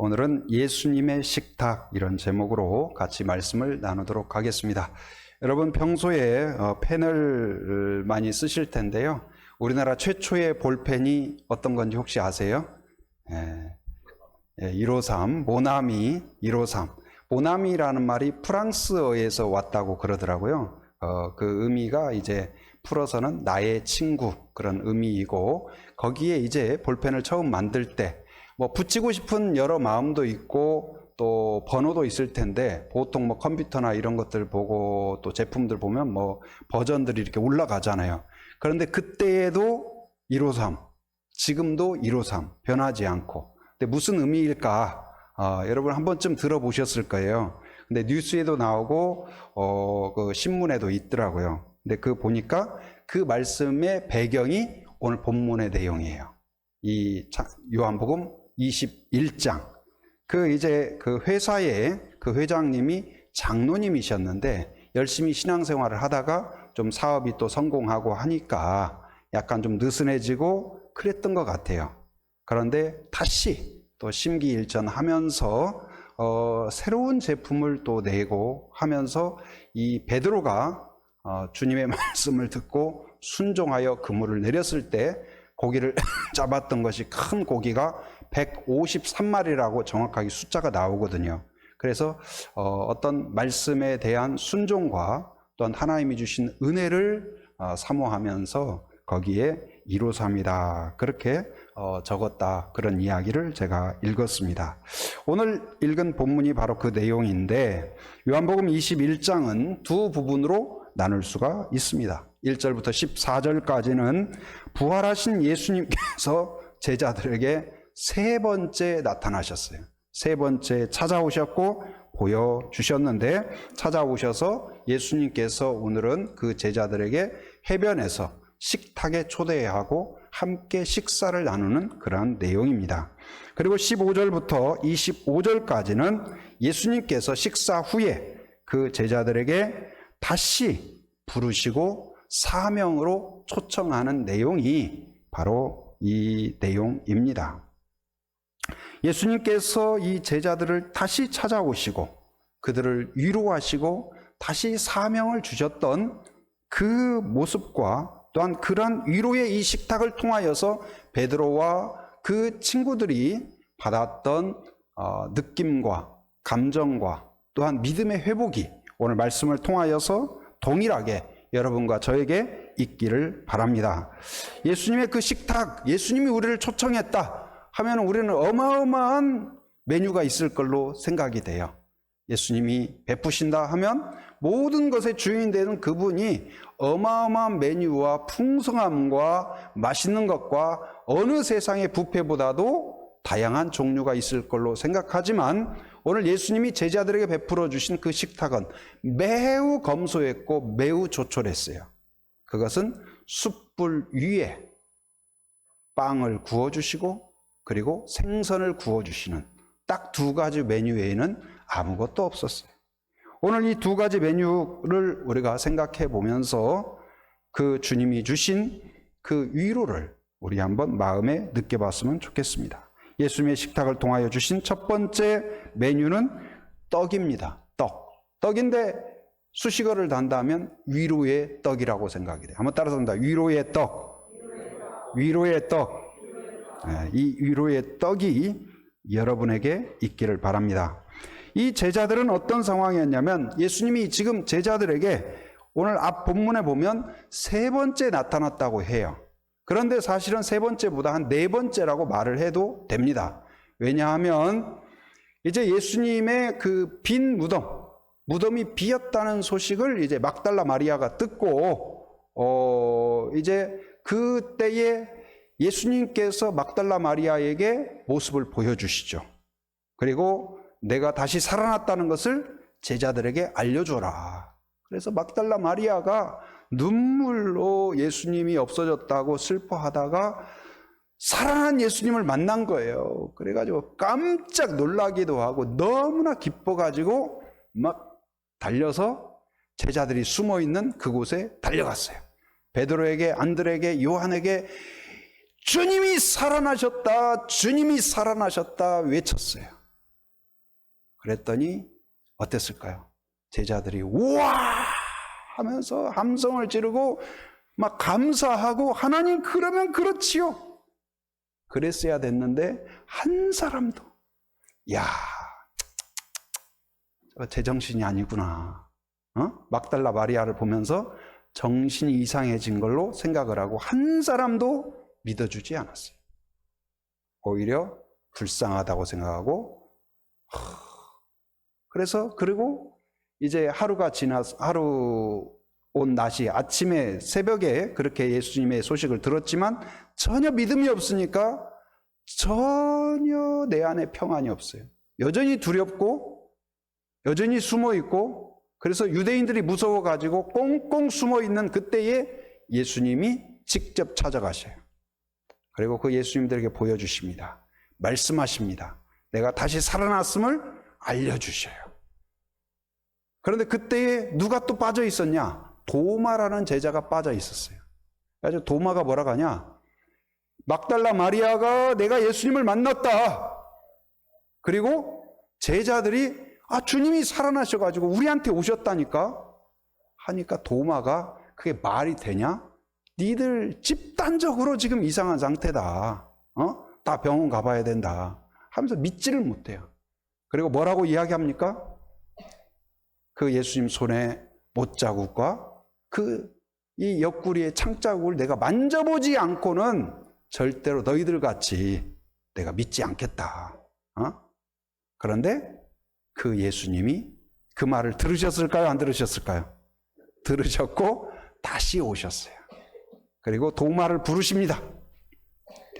오늘은 예수님의 식탁 이런 제목으로 같이 말씀을 나누도록 하겠습니다. 여러분 평소에 펜을 많이 쓰실 텐데요. 우리나라 최초의 볼펜이 어떤 건지 혹시 아세요? 153, 모나미 153. 모나미라는 말이 프랑스어에서 왔다고 그러더라고요. 그 의미가 이제 풀어서는 나의 친구 그런 의미이고, 거기에 이제 볼펜을 처음 만들 때 뭐 붙이고 싶은 여러 마음도 있고 또 번호도 있을 텐데, 보통 뭐 컴퓨터나 이런 것들 보고 또 제품들 보면 뭐 버전들이 이렇게 올라가잖아요. 그런데 그때에도 153, 지금도 153 변하지 않고. 근데 무슨 의미일까? 여러분 한 번쯤 들어보셨을 거예요. 근데 뉴스에도 나오고 그 신문에도 있더라고요. 근데 그 보니까 그 말씀의 배경이 오늘 본문의 내용이에요. 이 요한복음 21장. 그 회사의 그 회장님이 장로님이셨는데 열심히 신앙생활을 하다가 좀 사업이 또 성공하고 하니까 약간 좀 느슨해지고 그랬던 것 같아요. 그런데 다시 또 심기일전하면서 새로운 제품을 또 내고 하면서 이 베드로가 주님의 말씀을 듣고 순종하여 그물을 내렸을 때 고기를 잡았던 것이 큰 고기가 153마리라고 정확하게 숫자가 나오거든요. 그래서 어떤 말씀에 대한 순종과 또한 하나님이 주신 은혜를 사모하면서 거기에 153이다 그렇게 적었다, 그런 이야기를 제가 읽었습니다. 오늘 읽은 본문이 바로 그 내용인데, 요한복음 21장은 두 부분으로 나눌 수가 있습니다. 1절부터 14절까지는 부활하신 예수님께서 제자들에게 세 번째 나타나셨어요. 세 번째 찾아오셨고 보여주셨는데, 찾아오셔서 예수님께서 오늘은 그 제자들에게 해변에서 식탁에 초대하고 함께 식사를 나누는 그러한 내용입니다. 그리고 15절부터 25절까지는 예수님께서 식사 후에 그 제자들에게 다시 부르시고 사명으로 초청하는 내용이 바로 이 내용입니다. 예수님께서 이 제자들을 다시 찾아오시고 그들을 위로하시고 다시 사명을 주셨던 그 모습과 또한 그런 위로의 이 식탁을 통하여서 베드로와 그 친구들이 받았던 느낌과 감정과 또한 믿음의 회복이 오늘 말씀을 통하여서 동일하게 여러분과 저에게 있기를 바랍니다. 예수님의 그 식탁, 예수님이 우리를 초청했다 하면 우리는 어마어마한 메뉴가 있을 걸로 생각이 돼요. 예수님이 베푸신다 하면 모든 것의 주인이 되는 그분이 어마어마한 메뉴와 풍성함과 맛있는 것과 어느 세상의 뷔페보다도 다양한 종류가 있을 걸로 생각하지만, 오늘 예수님이 제자들에게 베풀어 주신 그 식탁은 매우 검소했고 매우 조촐했어요. 그것은 숯불 위에 빵을 구워주시고 그리고 생선을 구워주시는 딱 두 가지 메뉴 외에는 아무것도 없었어요. 오늘 이 두 가지 메뉴를 우리가 생각해 보면서 그 주님이 주신 그 위로를 우리 한번 마음에 느껴봤으면 좋겠습니다. 예수님의 식탁을 통하여 주신 첫 번째 메뉴는 떡입니다. 떡인데 수식어를 단다면 위로의 떡이라고 생각이 돼요. 한번 따라서 합니다. 위로의 떡. 위로의 떡. 이 위로의 떡이 여러분에게 있기를 바랍니다. 이 제자들은 어떤 상황이었냐면, 예수님이 지금 제자들에게 오늘 앞 본문에 보면 세 번째 나타났다고 해요. 그런데 사실은 세 번째보다 한 네 번째라고 말을 해도 됩니다. 왜냐하면 이제 예수님의 그 빈 무덤이 비었다는 소식을 이제 막달라 마리아가 듣고 이제 그때에 예수님께서 막달라 마리아에게 모습을 보여주시죠. 그리고 내가 다시 살아났다는 것을 제자들에게 알려줘라. 그래서 막달라 마리아가 눈물로 예수님이 없어졌다고 슬퍼하다가 살아난 예수님을 만난 거예요. 그래가지고 깜짝 놀라기도 하고 너무나 기뻐가지고 막 달려서 제자들이 숨어있는 그곳에 달려갔어요. 베드로에게, 안드레에게, 요한에게 주님이 살아나셨다, 주님이 살아나셨다 외쳤어요. 그랬더니 어땠을까요? 제자들이 우와 하면서 함성을 지르고 막 감사하고 하나님 그러면 그렇지요. 그랬어야 됐는데 한 사람도 야 제정신이 아니구나. 막달라 마리아를 보면서 정신이 이상해진 걸로 생각을 하고 한 사람도 믿어주지 않았어요. 오히려 불쌍하다고 생각하고 그래서 그리고 이제 하루가 지나서 하루 온 낮이 아침에 새벽에 그렇게 예수님의 소식을 들었지만 전혀 믿음이 없으니까 전혀 내 안에 평안이 없어요. 여전히 두렵고 여전히 숨어 있고 그래서 유대인들이 무서워가지고 꽁꽁 숨어 있는 그때에 예수님이 직접 찾아가셔요. 그리고 그 예수님들에게 보여주십니다. 말씀하십니다. 내가 다시 살아났음을 알려주셔요. 그런데 그때에 누가 또 빠져 있었냐? 도마라는 제자가 빠져 있었어요. 그래서 도마가 뭐라고 하냐? 막달라 마리아가 내가 예수님을 만났다. 그리고 제자들이 주님이 살아나셔가지고 우리한테 오셨다니까 하니까 도마가 그게 말이 되냐? 니들 집단적으로 지금 이상한 상태다. 다 병원 가봐야 된다. 하면서 믿지를 못해요. 그리고 뭐라고 이야기합니까? 그 예수님 손에 못자국과 이 옆구리의 창자국을 내가 만져보지 않고는 절대로 너희들 같이 내가 믿지 않겠다. 그런데 그 예수님이 그 말을 들으셨을까요? 안 들으셨을까요? 들으셨고 다시 오셨어요. 그리고 도마를 부르십니다.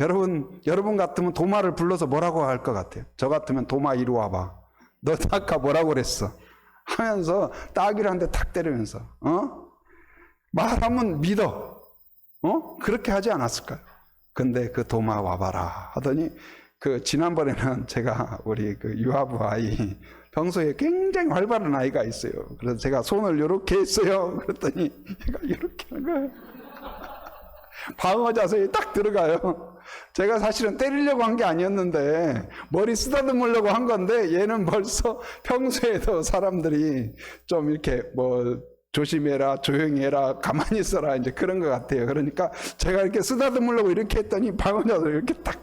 여러분 같으면 도마를 불러서 뭐라고 할 것 같아요? 저 같으면 도마 이리 와봐. 너 아까 뭐라고 그랬어? 하면서 따귀를 한 대 탁 때리면서 말하면 믿어. 그렇게 하지 않았을까요? 근데 그 도마 와봐라 하더니 지난번에는 제가 우리 유아부 아이 평소에 굉장히 활발한 아이가 있어요. 그래서 제가 손을 이렇게 했어요. 그랬더니 얘가 이렇게 하는 거예요. 방어 자세에 딱 들어가요. 제가 사실은 때리려고 한 게 아니었는데 머리 쓰다듬으려고 한 건데 얘는 벌써 평소에도 사람들이 좀 이렇게 조심해라, 조용히 해라, 가만히 있어라 이제 그런 것 같아요. 그러니까 제가 이렇게 쓰다듬으려고 이렇게 했더니 방어 자세에 이렇게 딱.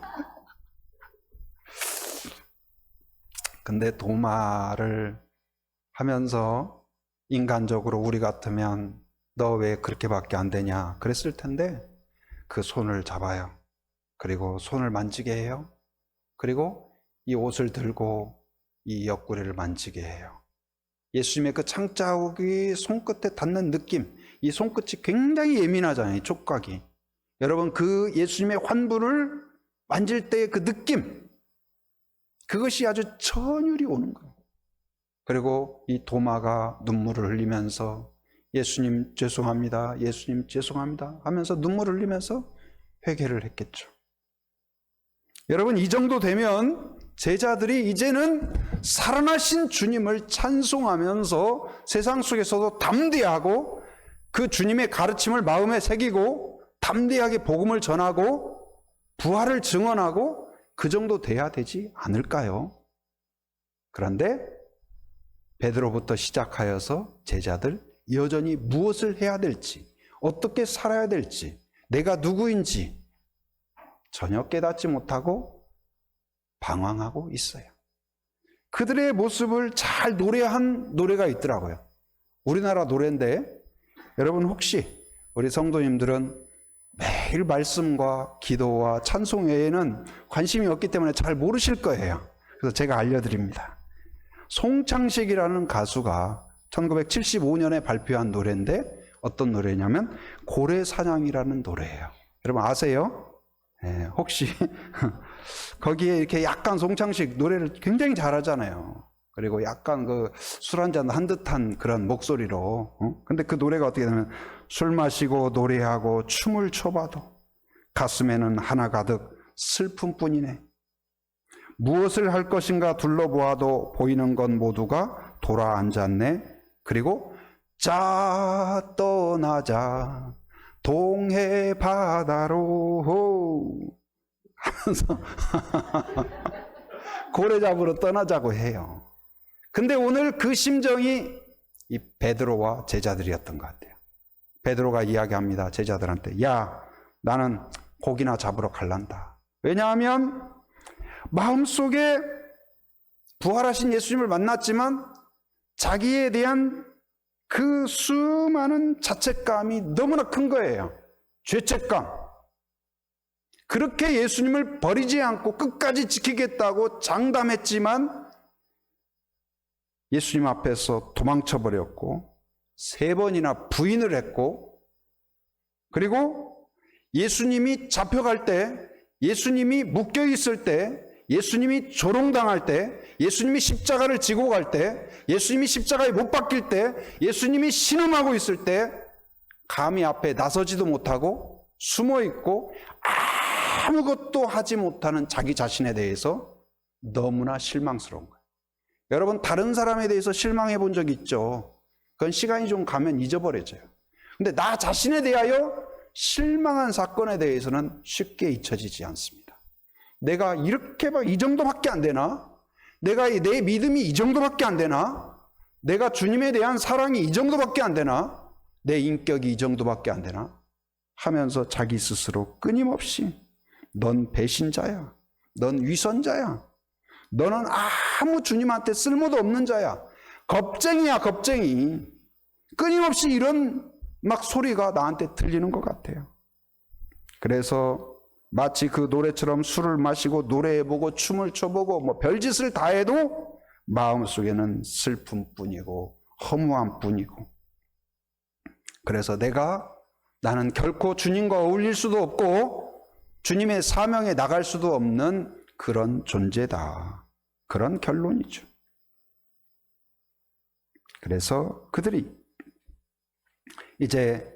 근데 도마를 하면서 인간적으로 우리 같으면 너 왜 그렇게밖에 안 되냐 그랬을 텐데 그 손을 잡아요. 그리고 손을 만지게 해요. 그리고 이 옷을 들고 이 옆구리를 만지게 해요. 예수님의 그 창자국이 손끝에 닿는 느낌, 이 손끝이 굉장히 예민하잖아요. 촉각이. 여러분 그 예수님의 환부를 만질 때의 그 느낌, 그것이 아주 전율이 오는 거예요. 그리고 이 도마가 눈물을 흘리면서 예수님 죄송합니다, 예수님 죄송합니다 하면서 눈물을 흘리면서 회개를 했겠죠. 여러분 이 정도 되면 제자들이 이제는 살아나신 주님을 찬송하면서 세상 속에서도 담대하고 그 주님의 가르침을 마음에 새기고 담대하게 복음을 전하고 부활을 증언하고 그 정도 돼야 되지 않을까요? 그런데 베드로부터 시작하여서 제자들 여전히 무엇을 해야 될지, 어떻게 살아야 될지, 내가 누구인지 전혀 깨닫지 못하고 방황하고 있어요. 그들의 모습을 잘 노래한 노래가 있더라고요. 우리나라 노래인데 여러분 혹시 우리 성도님들은 매일 말씀과 기도와 찬송 외에는 관심이 없기 때문에 잘 모르실 거예요. 그래서 제가 알려드립니다. 송창식이라는 가수가 1975년에 발표한 노래인데 어떤 노래냐면 고래사냥이라는 노래예요. 여러분 아세요? 네, 혹시 거기에 이렇게 약간 송창식 노래를 굉장히 잘하잖아요. 그리고 약간 술 한잔 한 듯한 그런 목소리로. 근데 그 노래가 어떻게 되면 술 마시고 노래하고 춤을 춰봐도 가슴에는 하나 가득 슬픔뿐이네. 무엇을 할 것인가 둘러보아도 보이는 건 모두가 돌아앉았네. 그리고 자 떠나자 동해 바다로 하면서 고래 잡으러 떠나자고 해요. 근데 오늘 그 심정이 이 베드로와 제자들이었던 것 같아요. 베드로가 이야기합니다. 제자들한테, 야, 나는 고기나 잡으러 갈란다. 왜냐하면 마음속에 부활하신 예수님을 만났지만 자기에 대한 그 수많은 자책감이 너무나 큰 거예요. 죄책감. 그렇게 예수님을 버리지 않고 끝까지 지키겠다고 장담했지만 예수님 앞에서 도망쳐 버렸고 3번이나 부인을 했고, 그리고 예수님이 잡혀갈 때, 예수님이 묶여 있을 때, 예수님이 조롱당할 때, 예수님이 십자가를 지고 갈 때, 예수님이 십자가에 못 박힐 때, 예수님이 신음하고 있을 때 감히 앞에 나서지도 못하고 숨어 있고 아무것도 하지 못하는 자기 자신에 대해서 너무나 실망스러운 거예요. 여러분, 다른 사람에 대해서 실망해 본 적 있죠? 그건 시간이 좀 가면 잊어버려져요. 근데 나 자신에 대하여 실망한 사건에 대해서는 쉽게 잊혀지지 않습니다. 내가 이렇게 이 정도밖에 안 되나? 내가 내 믿음이 이 정도밖에 안 되나? 내가 주님에 대한 사랑이 이 정도밖에 안 되나? 내 인격이 이 정도밖에 안 되나? 하면서 자기 스스로 끊임없이 넌 배신자야. 넌 위선자야. 너는 아무 주님한테 쓸모도 없는 자야. 겁쟁이야, 겁쟁이. 끊임없이 이런 막 소리가 나한테 들리는 것 같아요. 그래서 마치 그 노래처럼 술을 마시고 노래해보고 춤을 춰보고 뭐 별짓을 다 해도 마음속에는 슬픔뿐이고 허무함뿐이고, 그래서 나는 결코 주님과 어울릴 수도 없고 주님의 사명에 나갈 수도 없는 그런 존재다. 그런 결론이죠. 그래서 그들이 이제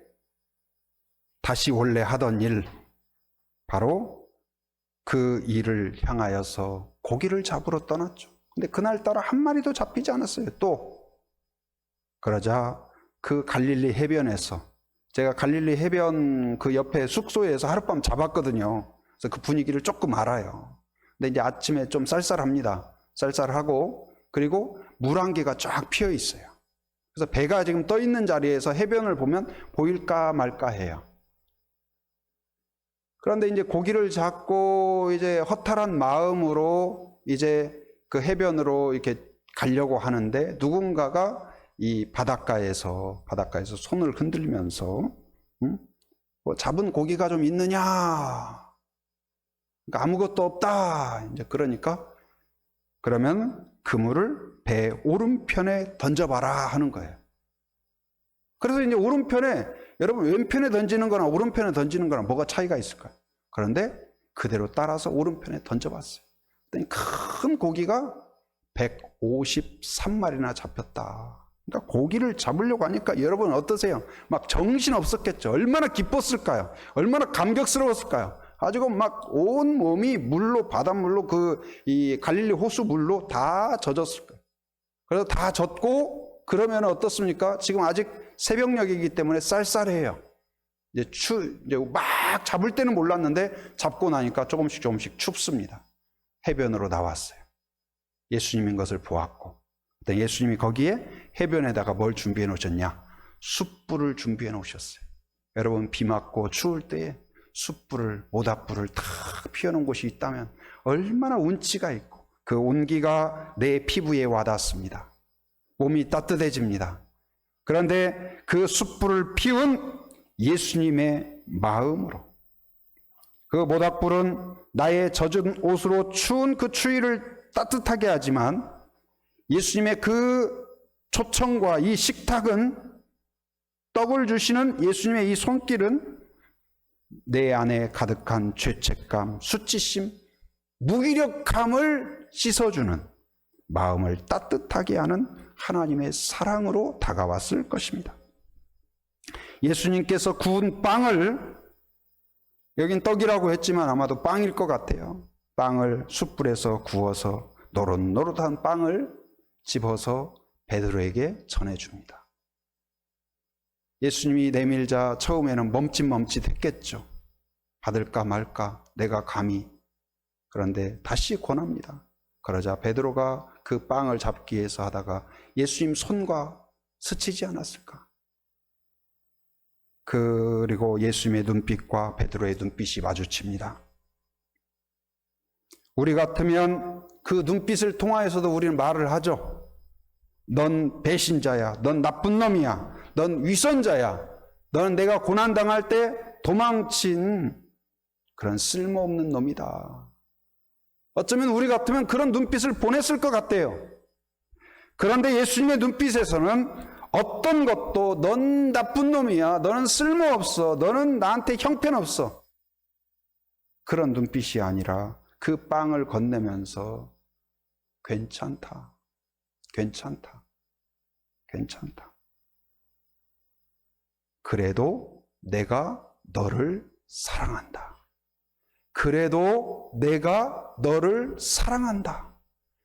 다시 원래 하던 일, 바로 그 일을 향하여서 고기를 잡으러 떠났죠. 근데 그날따라 한 마리도 잡히지 않았어요. 또 그러자 그 갈릴리 해변에서, 제가 갈릴리 해변 그 옆에 숙소에서 하룻밤 잡았거든요. 그래서 그 분위기를 조금 알아요. 근데 이제 아침에 좀 쌀쌀합니다. 쌀쌀하고, 그리고 물안개가 쫙 피어 있어요. 그래서 배가 지금 떠 있는 자리에서 해변을 보면 보일까 말까 해요. 그런데 이제 고기를 잡고 이제 허탈한 마음으로 이제 그 해변으로 이렇게 가려고 하는데, 누군가가 이 바닷가에서 손을 흔들면서 뭐 잡은 고기가 좀 있느냐? 그러니까 아무것도 없다. 이제 그러면 그물을 배 오른편에 던져봐라 하는 거예요. 그래서 이제 오른편에, 여러분 왼편에 던지는 거나 오른편에 던지는 거나 뭐가 차이가 있을까요? 그런데 그대로 따라서 오른편에 던져봤어요. 그랬더니 큰 고기가 153마리나 잡혔다. 그러니까 고기를 잡으려고 하니까 여러분 어떠세요? 막 정신 없었겠죠. 얼마나 기뻤을까요? 얼마나 감격스러웠을까요? 아주 막 온 몸이 물로, 바닷물로, 이 갈릴리 호수 물로 다 젖었을 거예요. 그래서 다 젖고, 그러면 어떻습니까? 지금 아직 새벽녘이기 때문에 쌀쌀해요. 이제 막 잡을 때는 몰랐는데 잡고 나니까 조금씩 춥습니다. 해변으로 나왔어요. 예수님인 것을 보았고, 예수님이 거기에 해변에다가 뭘 준비해 놓으셨냐? 숯불을 준비해 놓으셨어요. 여러분, 비 맞고 추울 때에 숯불을, 모닥불을 탁 피워놓은 곳이 있다면 얼마나 운치가 있고, 그 온기가 내 피부에 와닿습니다. 몸이 따뜻해집니다. 그런데 그 숯불을 피운 예수님의 마음으로, 그 모닥불은 나의 젖은 옷으로 추운 그 추위를 따뜻하게 하지만, 예수님의 그 초청과 이 식탁은, 떡을 주시는 예수님의 이 손길은 내 안에 가득한 죄책감, 수치심, 무기력함을 씻어주는, 마음을 따뜻하게 하는 하나님의 사랑으로 다가왔을 것입니다. 예수님께서 구운 빵을, 여긴 떡이라고 했지만 아마도 빵일 것 같아요. 빵을 숯불에서 구워서 노릇노릇한 빵을 집어서 베드로에게 전해줍니다. 예수님이 내밀자 처음에는 멈칫멈칫했겠죠. 받을까 말까, 내가 감히. 그런데 다시 권합니다. 그러자 베드로가 그 빵을 잡기 위해서 하다가 예수님 손과 스치지 않았을까? 그리고 예수님의 눈빛과 베드로의 눈빛이 마주칩니다. 우리 같으면 그 눈빛을 통하여서도 우리는 말을 하죠. 넌 배신자야. 넌 나쁜 놈이야. 넌 위선자야. 너는 내가 고난당할 때 도망친 그런 쓸모없는 놈이다. 어쩌면 우리 같으면 그런 눈빛을 보냈을 것 같아요. 그런데 예수님의 눈빛에서는 어떤 것도 넌 나쁜 놈이야. 너는 쓸모없어. 너는 나한테 형편없어. 그런 눈빛이 아니라 그 빵을 건네면서 괜찮다. 괜찮다. 괜찮다. 그래도 내가 너를 사랑한다. 그래도 내가 너를 사랑한다.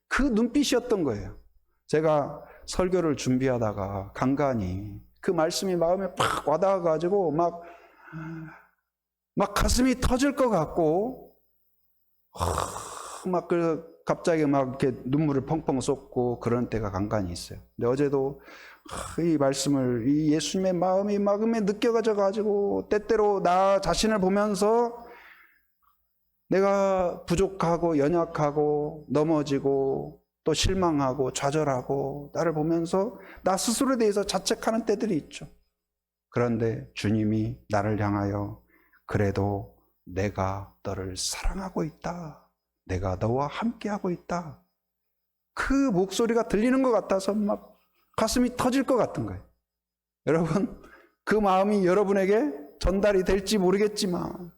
그 눈빛이었던 거예요. 제가 설교를 준비하다가 간간히 그 말씀이 마음에 팍 와닿아가지고 막 가슴이 터질 것 같고 갑자기 막 이렇게 눈물을 펑펑 쏟고 그런 때가 간간히 있어요. 근데 어제도 이 말씀을 이 예수님의 마음이 마음에 느껴져 가지고 때때로 나 자신을 보면서 내가 부족하고 연약하고 넘어지고 또 실망하고 좌절하고 나를 보면서 나 스스로에 대해서 자책하는 때들이 있죠. 그런데 주님이 나를 향하여 그래도 내가 너를 사랑하고 있다. 내가 너와 함께하고 있다. 그 목소리가 들리는 것 같아서 막 가슴이 터질 것 같은 거예요. 여러분, 그 마음이 여러분에게 전달이 될지 모르겠지만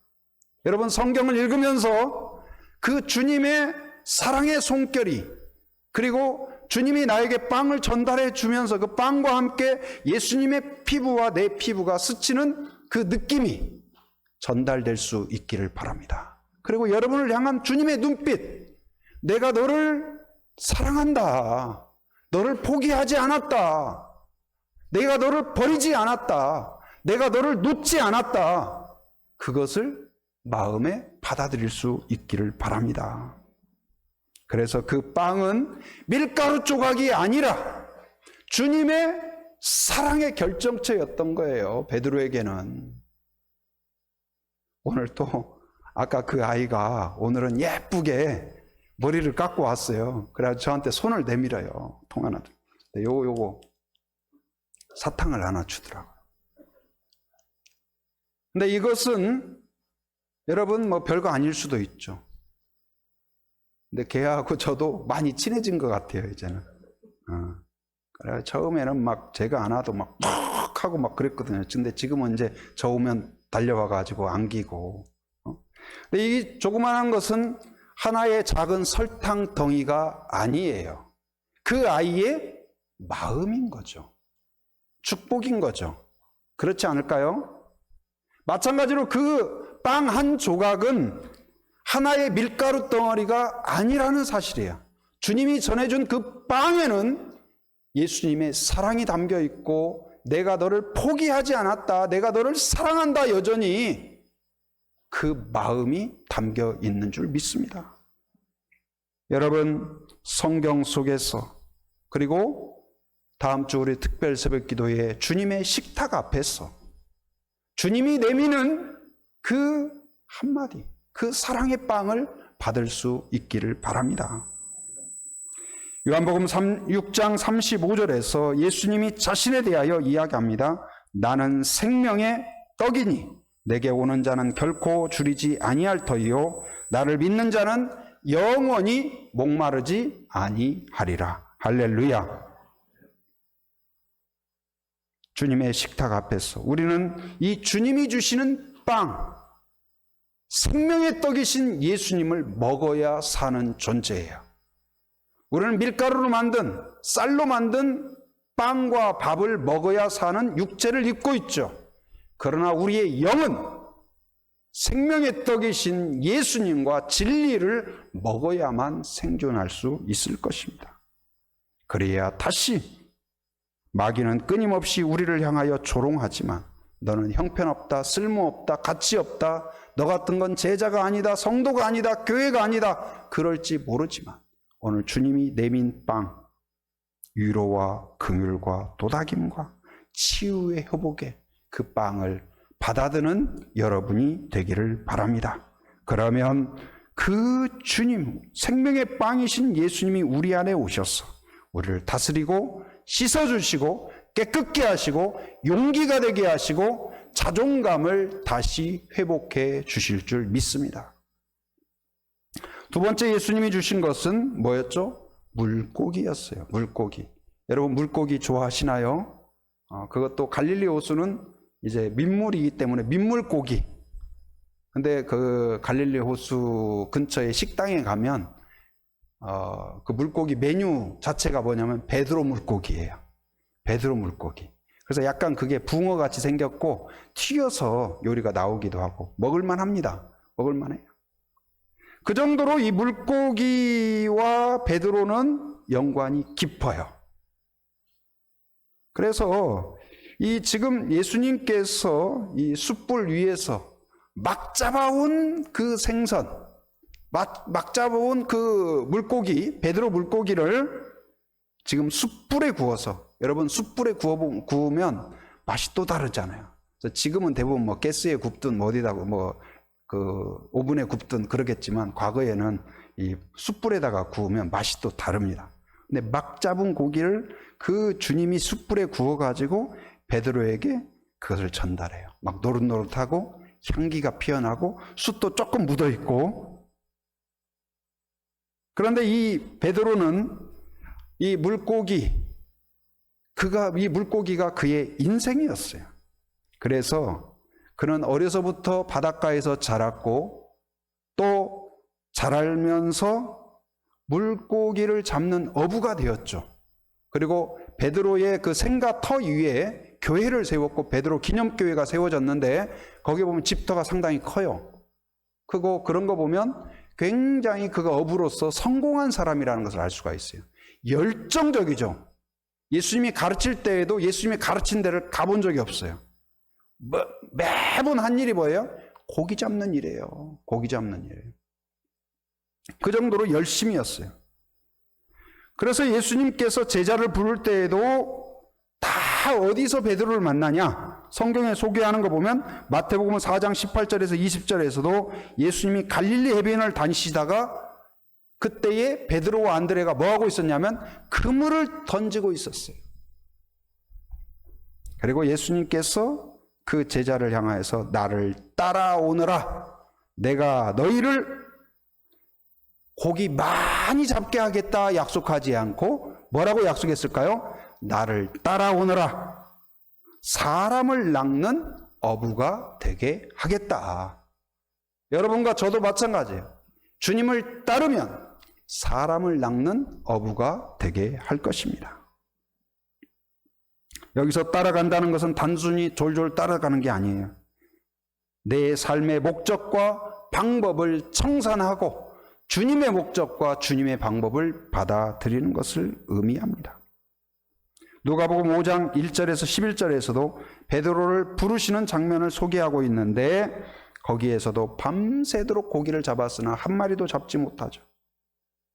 여러분 성경을 읽으면서 그 주님의 사랑의 손결이 그리고 주님이 나에게 빵을 전달해 주면서 그 빵과 함께 예수님의 피부와 내 피부가 스치는 그 느낌이 전달될 수 있기를 바랍니다. 그리고 여러분을 향한 주님의 눈빛, 내가 너를 사랑한다. 너를 포기하지 않았다. 내가 너를 버리지 않았다. 내가 너를 놓지 않았다. 그것을 마음에 받아들일 수 있기를 바랍니다. 그래서 그 빵은 밀가루 조각이 아니라 주님의 사랑의 결정체였던 거예요. 베드로에게는. 오늘 또 아까 그 아이가 오늘은 예쁘게 머리를 깎고 왔어요. 그래서 저한테 손을 내밀어요. 통하나. 요거 사탕을 하나 주더라고요. 근데 이것은 여러분 뭐 별거 아닐 수도 있죠. 근데 걔하고 저도 많이 친해진 것 같아요, 이제는. 그래 처음에는 막 제가 안아도 막 퍽 하고 막 그랬거든요. 근데 지금은 이제 저 오면 달려와가지고 안기고. 근데 이 조그만한 것은 하나의 작은 설탕 덩이가 아니에요. 그 아이의 마음인 거죠. 축복인 거죠. 그렇지 않을까요? 마찬가지로 그 빵 한 조각은 하나의 밀가루 덩어리가 아니라는 사실이에요. 주님이 전해준 그 빵에는 예수님의 사랑이 담겨 있고 내가 너를 포기하지 않았다. 내가 너를 사랑한다. 여전히 그 마음이 담겨 있는 줄 믿습니다. 여러분 성경 속에서 그리고 다음 주 우리 특별 새벽 기도에 주님의 식탁 앞에서 주님이 내미는 그 한마디, 그 사랑의 빵을 받을 수 있기를 바랍니다. 요한복음 6장 35절에서 예수님이 자신에 대하여 이야기합니다. 나는 생명의 떡이니 내게 오는 자는 결코 줄이지 아니할 터이요 나를 믿는 자는 영원히 목마르지 아니하리라. 할렐루야. 주님의 식탁 앞에서 우리는 이 주님이 주시는 빵, 생명의 떡이신 예수님을 먹어야 사는 존재예요. 우리는 밀가루로 만든, 쌀로 만든 빵과 밥을 먹어야 사는 육체를 입고 있죠. 그러나 우리의 영은 생명의 떡이신 예수님과 진리를 먹어야만 생존할 수 있을 것입니다. 그래야 다시 마귀는 끊임없이 우리를 향하여 조롱하지만 너는 형편없다, 쓸모없다, 가치없다, 너 같은 건 제자가 아니다, 성도가 아니다, 교회가 아니다 그럴지 모르지만 오늘 주님이 내민 빵, 위로와 긍휼과 도닥임과 치유의 회복의 그 빵을 받아드는 여러분이 되기를 바랍니다. 그러면 그 주님, 생명의 빵이신 예수님이 우리 안에 오셔서 우리를 다스리고 씻어주시고 깨끗게 하시고 용기가 되게 하시고 자존감을 다시 회복해 주실 줄 믿습니다. 두 번째 예수님이 주신 것은 뭐였죠? 물고기였어요. 물고기. 여러분 물고기 좋아하시나요? 그것도 갈릴리 호수는 이제 민물이기 때문에 민물고기. 근데 그 갈릴리 호수 근처에 식당에 가면 그 물고기 메뉴 자체가 뭐냐면 베드로 물고기예요. 베드로 물고기. 그래서 약간 그게 붕어 같이 생겼고 튀겨서 요리가 나오기도 하고 먹을만 합니다. 먹을만 해요. 그 정도로 이 물고기와 베드로는 연관이 깊어요. 그래서 이 지금 예수님께서 이 숯불 위에서 막 잡아온 그 생선, 막 잡아온 그 물고기, 베드로 물고기를 지금 숯불에 구워서, 여러분 숯불에 구우면 맛이 또 다르잖아요. 그래서 지금은 대부분 뭐 가스에 굽든 어디다 그 오븐에 굽든 그러겠지만 과거에는 이 숯불에다가 구우면 맛이 또 다릅니다. 근데 막 잡은 고기를 그 주님이 숯불에 구워가지고 베드로에게 그것을 전달해요. 막 노릇노릇하고 향기가 피어나고 숯도 조금 묻어있고. 그런데 이 베드로는 이 물고기가 그의 인생이었어요. 그래서 그는 어려서부터 바닷가에서 자랐고 또 자라면서 물고기를 잡는 어부가 되었죠. 그리고 베드로의 그 생가 터 위에 교회를 세웠고 베드로 기념교회가 세워졌는데 거기 보면 집터가 상당히 커요. 크고 그런 거 보면 굉장히 그가 어부로서 성공한 사람이라는 것을 알 수가 있어요. 열정적이죠. 예수님이 가르칠 때에도 예수님이 가르친 데를 가본 적이 없어요. 매번 한 일이 뭐예요? 고기 잡는 일이에요. 고기 잡는 일이에요. 그 정도로 열심이었어요. 그래서 예수님께서 제자를 부를 때에도 다 어디서 베드로를 만나냐? 성경에 소개하는 거 보면 마태복음 4장 18절에서 20절에서도 예수님이 갈릴리 해변을 다니시다가 그때에 베드로와 안드레가 뭐하고 있었냐면 그물을 던지고 있었어요. 그리고 예수님께서 그 제자를 향하여서 나를 따라오너라. 내가 너희를 고기 많이 잡게 하겠다 약속하지 않고 뭐라고 약속했을까요? 나를 따라오너라. 사람을 낚는 어부가 되게 하겠다. 여러분과 저도 마찬가지예요. 주님을 따르면 사람을 낚는 어부가 되게 할 것입니다. 여기서 따라간다는 것은 단순히 졸졸 따라가는 게 아니에요. 내 삶의 목적과 방법을 청산하고 주님의 목적과 주님의 방법을 받아들이는 것을 의미합니다. 누가복음 5장 1절에서 11절에서도 베드로를 부르시는 장면을 소개하고 있는데 거기에서도 밤새도록 고기를 잡았으나 한 마리도 잡지 못하죠.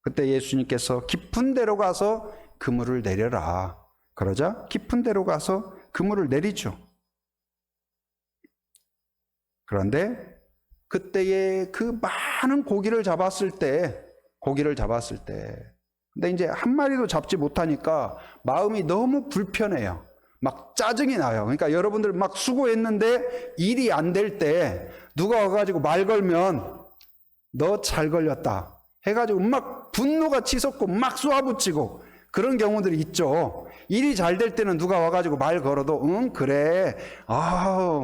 그때 예수님께서 깊은 데로 가서 그물을 내려라. 그러자 깊은 데로 가서 그물을 내리죠. 그런데 그때에 그 많은 고기를 잡았을 때 근데 이제 한 마리도 잡지 못하니까 마음이 너무 불편해요. 막 짜증이 나요. 그러니까 여러분들 막 수고했는데 일이 안 될 때 누가 와가지고 말 걸면 너 잘 걸렸다 해가지고 막 분노가 치솟고 막 쏘아붙이고 그런 경우들이 있죠. 일이 잘 될 때는 누가 와가지고 말 걸어도 응 그래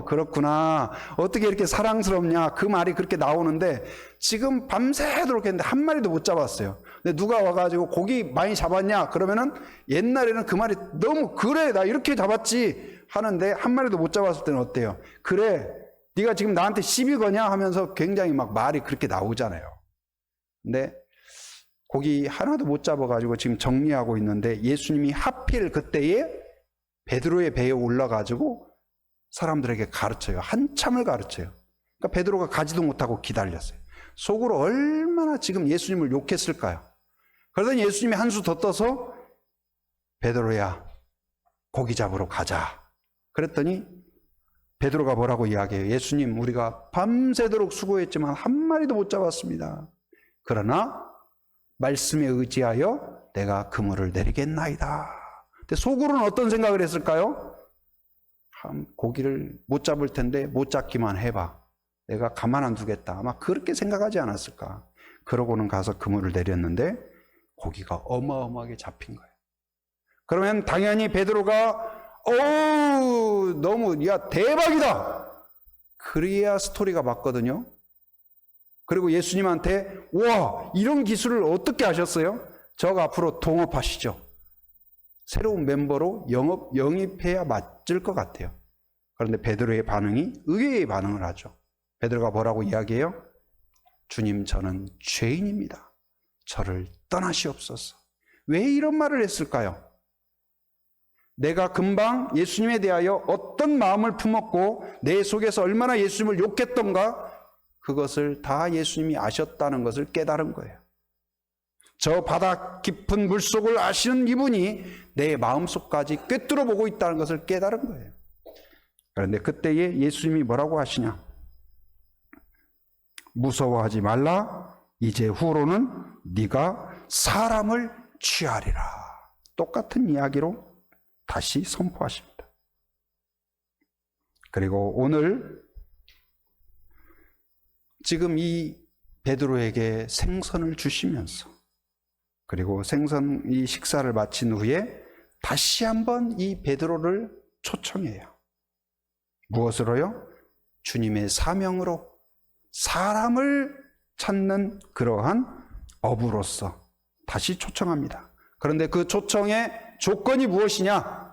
그렇구나 어떻게 이렇게 사랑스럽냐 그 말이 그렇게 나오는데 지금 밤새도록 했는데 한 마리도 못 잡았어요. 근데 누가 와가지고 고기 많이 잡았냐 그러면은 옛날에는 그 말이 너무 그래 나 이렇게 잡았지 하는데 한 마리도 못 잡았을 때는 어때요? 그래 네가 지금 나한테 시비 거냐 하면서 굉장히 막 말이 그렇게 나오잖아요. 근데 고기 하나도 못 잡아가지고 지금 정리하고 있는데 예수님이 하필 그때에 베드로의 배에 올라가지고 사람들에게 가르쳐요. 한참을 가르쳐요. 그러니까 베드로가 가지도 못하고 기다렸어요. 속으로 얼마나 지금 예수님을 욕했을까요? 그러더니 예수님이 한 수 더 떠서 베드로야, 고기 잡으러 가자. 그랬더니 베드로가 뭐라고 이야기해요? 예수님, 우리가 밤새도록 수고했지만 한 마리도 못 잡았습니다. 그러나 말씀에 의지하여 내가 그물을 내리겠나이다. 근데 속으로는 어떤 생각을 했을까요? 고기를 못 잡을 텐데 못 잡기만 해봐. 내가 가만 안 두겠다. 아마 그렇게 생각하지 않았을까. 그러고는 가서 그물을 내렸는데 고기가 어마어마하게 잡힌 거예요. 그러면 당연히 베드로가 어우 너무 야 대박이다. 그래야 스토리가 맞거든요. 그리고 예수님한테 와 이런 기술을 어떻게 하셨어요? 저가 앞으로 동업하시죠. 새로운 멤버로 영입해야 맞을 것 같아요. 그런데 베드로의 반응이 의외의 반응을 하죠. 베드로가 뭐라고 이야기해요? 주님, 저는 죄인입니다. 저를 떠나시옵소서. 왜 이런 말을 했을까요? 내가 금방 예수님에 대하여 어떤 마음을 품었고 내 속에서 얼마나 예수님을 욕했던가, 그것을 다 예수님이 아셨다는 것을 깨달은 거예요. 저 바다 깊은 물속을 아시는 이분이 내 마음속까지 꿰뚫어 보고 있다는 것을 깨달은 거예요. 그런데 그때에 예수님이 뭐라고 하시냐? 무서워하지 말라. 이제 후로는 네가 사람을 취하리라. 똑같은 이야기로 다시 선포하십니다. 그리고 오늘 지금 이 베드로에게 생선을 주시면서, 그리고 이 식사를 마친 후에 다시 한번 이 베드로를 초청해요. 무엇으로요? 주님의 사명으로 사람을 찾는 그러한 어부로서 다시 초청합니다. 그런데 그 초청의 조건이 무엇이냐?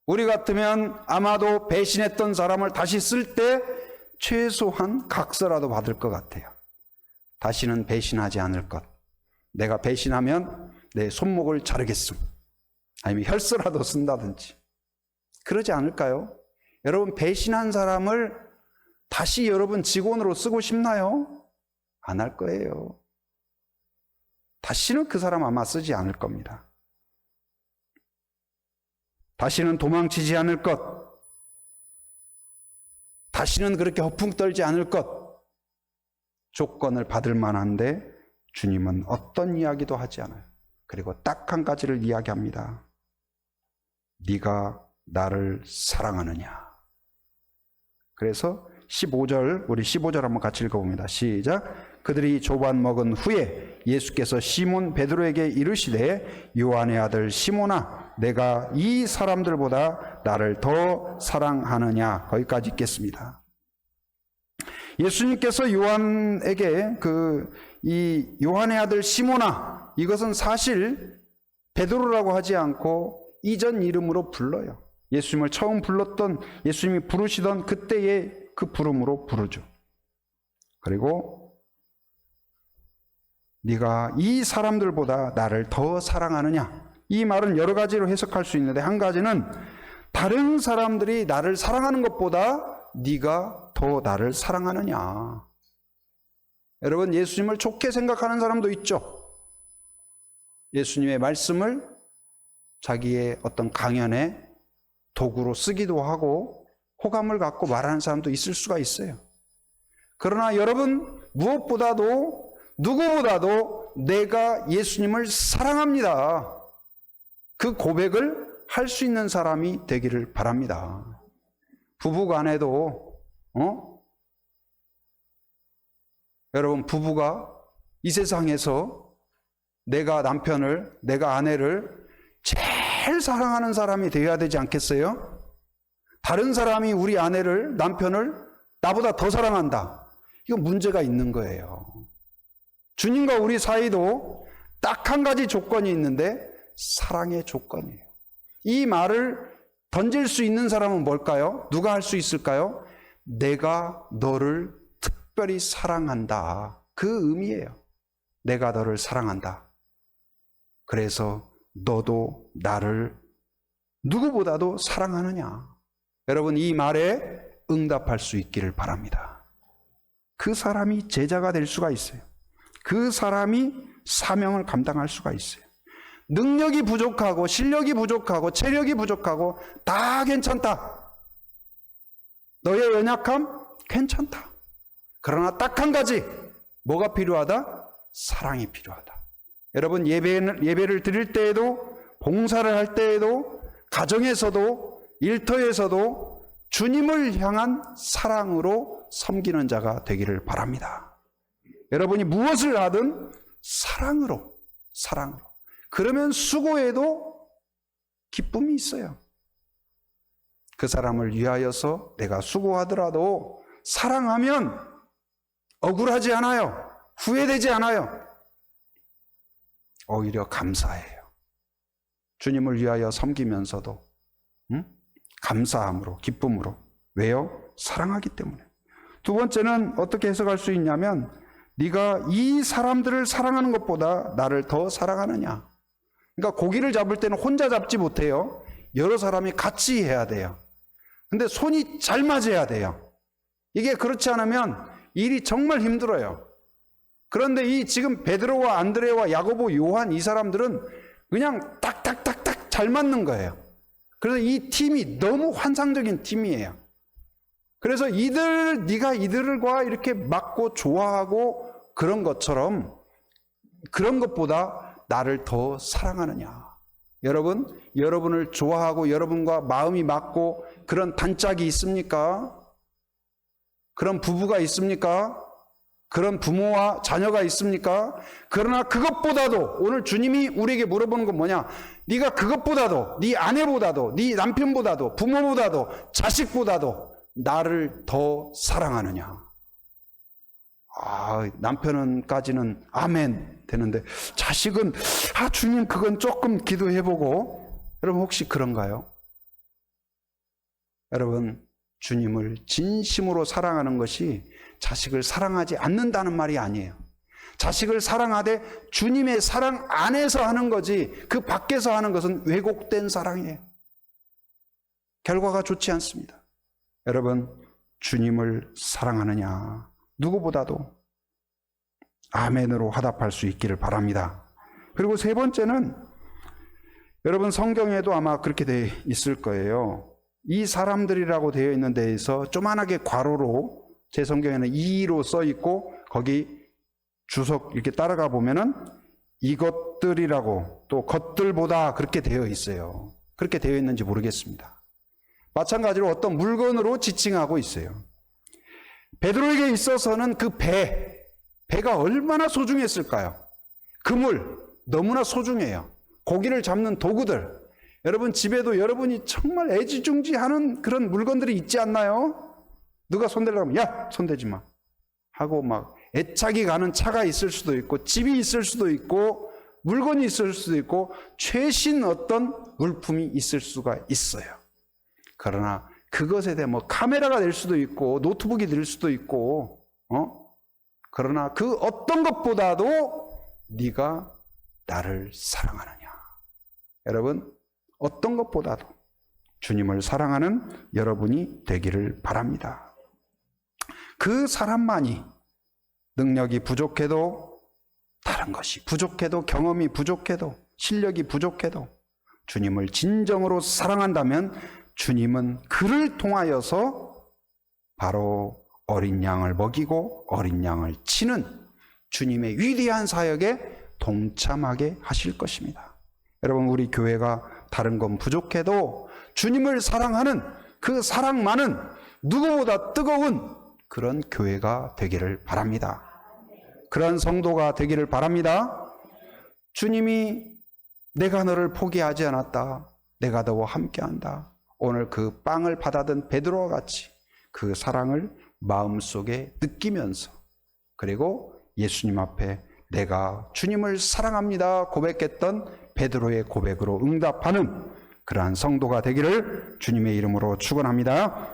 우리 같으면 아마도 배신했던 사람을 다시 쓸 때 최소한 각서라도 받을 것 같아요. 다시는 배신하지 않을 것. 내가 배신하면 내 손목을 자르겠음. 아니면 혈서라도 쓴다든지. 그러지 않을까요? 여러분, 배신한 사람을 다시 여러분 직원으로 쓰고 싶나요? 안 할 거예요. 다시는 그 사람 아마 쓰지 않을 겁니다. 다시는 도망치지 않을 것. 다시는 그렇게 허풍 떨지 않을 것. 조건을 받을 만한데 주님은 어떤 이야기도 하지 않아요. 그리고 딱 한 가지를 이야기합니다. 네가 나를 사랑하느냐. 그래서 15절, 우리 15절 한번 같이 읽어봅니다. 시작. 그들이 조반 먹은 후에 예수께서 시몬 베드로에게 이르시되 요한의 아들 시몬아, 내가 이 사람들보다 나를 더 사랑하느냐. 거기까지 읽겠습니다. 예수님께서 요한에게 이 요한의 아들 시몬아, 이것은 사실 베드로라고 하지 않고 이전 이름으로 불러요. 예수님을 처음 불렀던, 예수님이 부르시던 그때의 그 부름으로 부르죠. 그리고 네가 이 사람들보다 나를 더 사랑하느냐. 이 말은 여러 가지로 해석할 수 있는데, 한 가지는 다른 사람들이 나를 사랑하는 것보다 네가 더 나를 사랑하느냐. 여러분, 예수님을 좋게 생각하는 사람도 있죠. 예수님의 말씀을 자기의 어떤 강연에 도구로 쓰기도 하고 호감을 갖고 말하는 사람도 있을 수가 있어요. 그러나 여러분, 무엇보다도 누구보다도 내가 예수님을 사랑합니다. 그 고백을 할 수 있는 사람이 되기를 바랍니다. 부부간에도 여러분, 부부가 이 세상에서 내가 남편을, 내가 아내를 제일 사랑하는 사람이 되어야 되지 않겠어요? 다른 사람이 우리 아내를, 남편을 나보다 더 사랑한다. 이거 문제가 있는 거예요. 주님과 우리 사이도 딱 한 가지 조건이 있는데 사랑의 조건이에요. 이 말을 던질 수 있는 사람은 뭘까요? 누가 할 수 있을까요? 내가 너를 특별히 사랑한다. 그 의미예요. 내가 너를 사랑한다. 그래서 너도 나를 누구보다도 사랑하느냐. 여러분, 이 말에 응답할 수 있기를 바랍니다. 그 사람이 제자가 될 수가 있어요. 그 사람이 사명을 감당할 수가 있어요. 능력이 부족하고 실력이 부족하고 체력이 부족하고 다 괜찮다. 너의 연약함 괜찮다. 그러나 딱 한 가지, 뭐가 필요하다? 사랑이 필요하다. 여러분, 예배를 드릴 때에도, 봉사를 할 때에도, 가정에서도, 일터에서도 주님을 향한 사랑으로 섬기는 자가 되기를 바랍니다. 여러분이 무엇을 하든 사랑으로. 그러면 수고에도 기쁨이 있어요. 그 사람을 위하여서 내가 수고하더라도 사랑하면 억울하지 않아요. 후회되지 않아요. 오히려 감사해요. 주님을 위하여 섬기면서도 감사함으로, 기쁨으로. 왜요? 사랑하기 때문에. 두 번째는 어떻게 해석할 수 있냐면, 네가 이 사람들을 사랑하는 것보다 나를 더 사랑하느냐. 그러니까 고기를 잡을 때는 혼자 잡지 못해요. 여러 사람이 같이 해야 돼요. 근데 손이 잘 맞아야 돼요. 이게 그렇지 않으면 일이 정말 힘들어요. 그런데 이 지금 베드로와 안드레와 야고보, 요한 이 사람들은 그냥 딱딱딱딱 잘 맞는 거예요. 그래서 이 팀이 너무 환상적인 팀이에요. 그래서 네가 이들과 이렇게 맞고 좋아하고 그런 것처럼, 그런 것보다 나를 더 사랑하느냐. 여러분, 여러분을 좋아하고 여러분과 마음이 맞고 그런 단짝이 있습니까? 그런 부부가 있습니까? 그런 부모와 자녀가 있습니까? 그러나 그것보다도 오늘 주님이 우리에게 물어보는 건 뭐냐? 네가 그것보다도, 네 아내보다도, 네 남편보다도, 부모보다도, 자식보다도 나를 더 사랑하느냐? 남편은까지는 아멘 되는데 자식은 주님 그건 조금 기도해보고. 여러분 혹시 그런가요? 여러분, 주님을 진심으로 사랑하는 것이 자식을 사랑하지 않는다는 말이 아니에요. 자식을 사랑하되 주님의 사랑 안에서 하는 거지, 그 밖에서 하는 것은 왜곡된 사랑이에요. 결과가 좋지 않습니다. 여러분, 주님을 사랑하느냐? 누구보다도 아멘으로 화답할 수 있기를 바랍니다. 그리고 세 번째는, 여러분 성경에도 아마 그렇게 되어 있을 거예요. 이 사람들이라고 되어 있는 데에서 조만하게 괄호로, 제 성경에는 2로 써 있고 거기 주석 이렇게 따라가 보면은 이것들이라고, 또 것들보다 그렇게 되어 있어요. 그렇게 되어 있는지 모르겠습니다. 마찬가지로 어떤 물건으로 지칭하고 있어요. 베드로에게 있어서는 그 배가 얼마나 소중했을까요? 그물, 너무나 소중해요. 고기를 잡는 도구들. 여러분 집에도 여러분이 정말 애지중지하는 그런 물건들이 있지 않나요? 누가 손대려고 하면 야, 손대지 마 하고 막 애착이 가는 차가 있을 수도 있고, 집이 있을 수도 있고, 물건이 있을 수도 있고, 최신 어떤 물품이 있을 수가 있어요. 그러나 그것에 대해 카메라가 될 수도 있고 노트북이 될 수도 있고, 그러나 그 어떤 것보다도 네가 나를 사랑하느냐. 여러분, 어떤 것보다도 주님을 사랑하는 여러분이 되기를 바랍니다. 그 사람만이 능력이 부족해도, 다른 것이 부족해도, 경험이 부족해도, 실력이 부족해도 주님을 진정으로 사랑한다면 주님은 그를 통하여서 바로 어린 양을 먹이고 어린 양을 치는 주님의 위대한 사역에 동참하게 하실 것입니다. 여러분, 우리 교회가 다른 건 부족해도 주님을 사랑하는 그 사랑만은 누구보다 뜨거운 그런 교회가 되기를 바랍니다. 그런 성도가 되기를 바랍니다. 주님이 내가 너를 포기하지 않았다, 내가 너와 함께한다. 오늘 그 빵을 받아든 베드로와 같이 그 사랑을 마음속에 느끼면서, 그리고 예수님 앞에 내가 주님을 사랑합니다 고백했던 베드로의 고백으로 응답하는 그러한 성도가 되기를 주님의 이름으로 축원합니다.